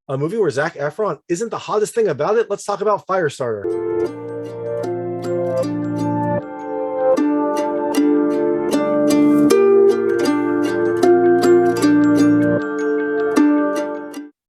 a movie where Zac Efron isn't the hottest thing about it. Let's talk about Firestarter.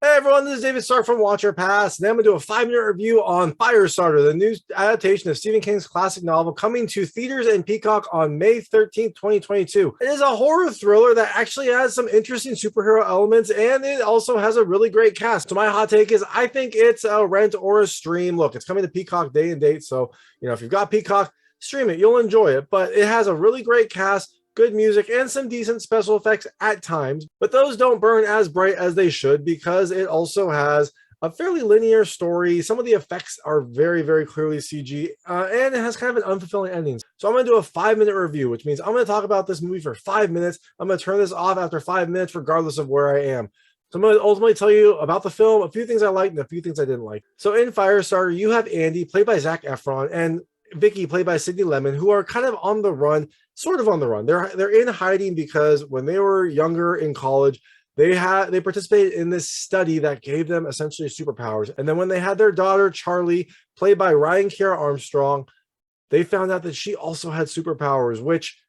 Hey everyone, this is David Stark from Watcher Pass, and I'm going to do a 5-minute review on Firestarter, the new adaptation of Stephen King's classic novel coming to theaters and Peacock on May 13th, 2022. It is a horror thriller that actually has some interesting superhero elements, and it also has a really great cast. So my hot take is I think it's a rent or a stream. Look, it's coming to Peacock day and date, so if you've got Peacock, stream it. You'll enjoy it, but it has a really great cast, good music, and some decent special effects at times, but those don't burn as bright as they should because it also has a fairly linear story. Some of the effects are very, very clearly CG, and it has kind of an unfulfilling ending. So I'm going to do a 5-minute review, which means I'm going to talk about this movie for 5 minutes. I'm going to turn this off after 5 minutes, regardless of where I am. So I'm going to ultimately tell you about the film, a few things I liked and a few things I didn't like. So in Firestarter, you have Andy, played by Zac Efron, and Vicky, played by Sydney Lemmon, who are kind of on the run, sort of on the run. They're in hiding because when they were younger in college, they participated in this study that gave them essentially superpowers. And then when they had their daughter Charlie, played by Kiera Armstrong, they found out that she also had superpowers, which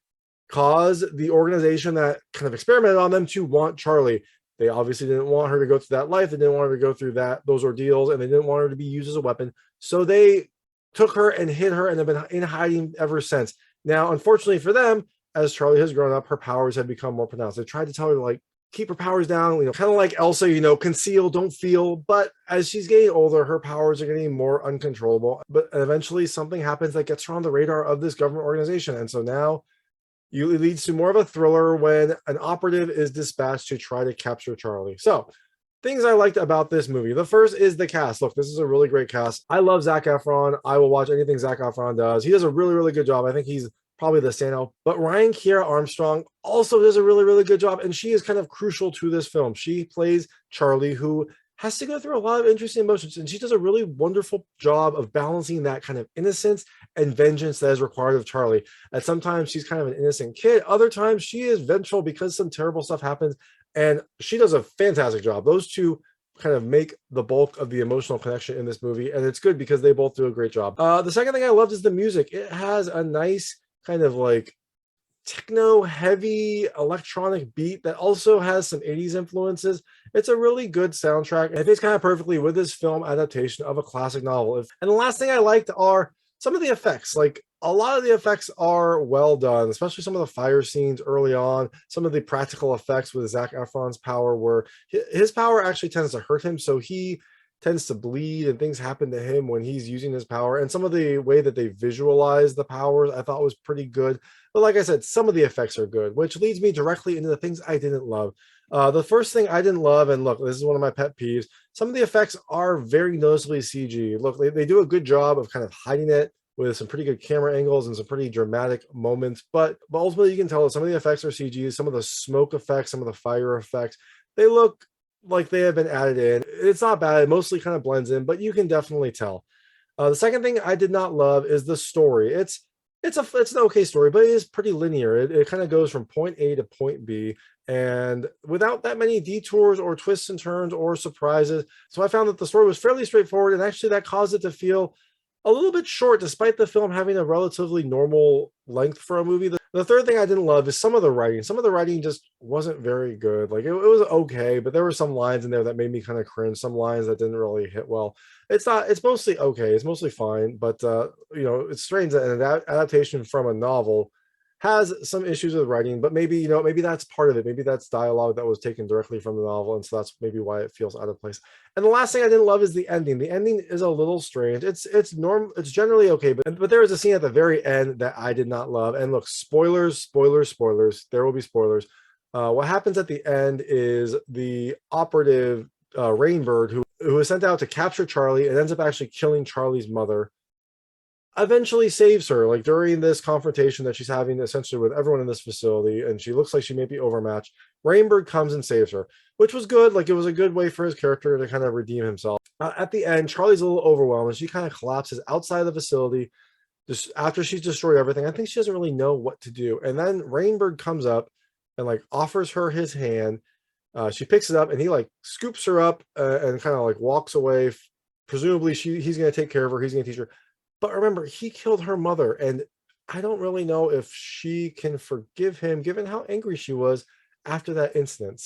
caused the organization that kind of experimented on them to want Charlie. They obviously didn't want her to go through that life. They didn't want her to go through those ordeals, and they didn't want her to be used as a weapon. So they took her and hid her and have been in hiding ever since. Now, unfortunately for them, as Charlie has grown up, her powers have become more pronounced. They tried to tell her to keep her powers down, kind of like Elsa, conceal, don't feel. But as she's getting older, her powers are getting more uncontrollable. But eventually something happens that gets her on the radar of this government organization. And so now it leads to more of a thriller when an operative is dispatched to try to capture Charlie. So things I liked about this movie. The first is the cast. Look, this is a really great cast. I love Zac Efron. I will watch anything Zac Efron does. He does a really, really good job. I think he's probably the standout. But Kiera Armstrong also does a really, really good job. And she is kind of crucial to this film. She plays Charlie, who has to go through a lot of interesting emotions. And she does a really wonderful job of balancing that kind of innocence and vengeance that is required of Charlie. And sometimes she's kind of an innocent kid. Other times she is vengeful because some terrible stuff happens. And she does a fantastic job. Those two kind of make the bulk of the emotional connection in this movie. And it's good because they both do a great job. The second thing I loved is the music. It has a nice kind of techno heavy electronic beat that also has some 80s influences. It's a really good soundtrack. It fits kind of perfectly with this film adaptation of a classic novel. And the last thing I liked are some of the effects. A lot of the effects are well done, especially some of the fire scenes early on. Some of the practical effects with Zac Efron's power, where his power actually tends to hurt him, so he tends to bleed and things happen to him when he's using his power. And some of the way that they visualize the powers I thought was pretty good. But like I said, some of the effects are good, which leads me directly into the things I didn't love. The first thing I didn't love, and look, this is one of my pet peeves, some of the effects are very noticeably CG. Look, they do a good job of kind of hiding it with some pretty good camera angles and some pretty dramatic moments. But ultimately, you can tell that some of the effects are CG. Some of the smoke effects, some of the fire effects, they look like they have been added in. It's not bad. It mostly kind of blends in, but you can definitely tell. The second thing I did not love is the story. It's an okay story, but it is pretty linear. It kind of goes from point A to point B, and without that many detours or twists and turns or surprises. So I found that the story was fairly straightforward, and actually that caused it to feel a little bit short, despite the film having a relatively normal length for a movie. The third thing I didn't love is some of the writing. Some of the writing just wasn't very good. It was okay, but there were some lines in there that made me kind of cringe. Some lines that didn't really hit well. It's mostly okay. It's mostly fine, but it's strange that an adaptation from a novel has some issues with writing, but maybe that's part of it. Maybe that's dialogue that was taken directly from the novel, and so that's maybe why it feels out of place. And the last thing I didn't love is the ending. The ending is a little strange. It's generally okay, but there is a scene at the very end that I did not love. And look, spoilers. There will be spoilers. What happens at the end is the operative Rainbird, who is sent out to capture Charlie and ends up actually killing Charlie's mother, eventually saves her during this confrontation that she's having essentially with everyone in this facility, and she looks like she may be overmatched. Rainbird comes and saves her, which was good. It was a good way for his character to kind of redeem himself. At the end, Charlie's a little overwhelmed and she kind of collapses outside the facility just after she's destroyed everything. I think she doesn't really know what to do, and then Rainbird comes up and offers her his hand, She picks it up and he like scoops her up and kind of like walks away. Presumably he's going to take care of her. He's going to teach her. But remember, he killed her mother, and I don't really know if she can forgive him given how angry she was after that incident.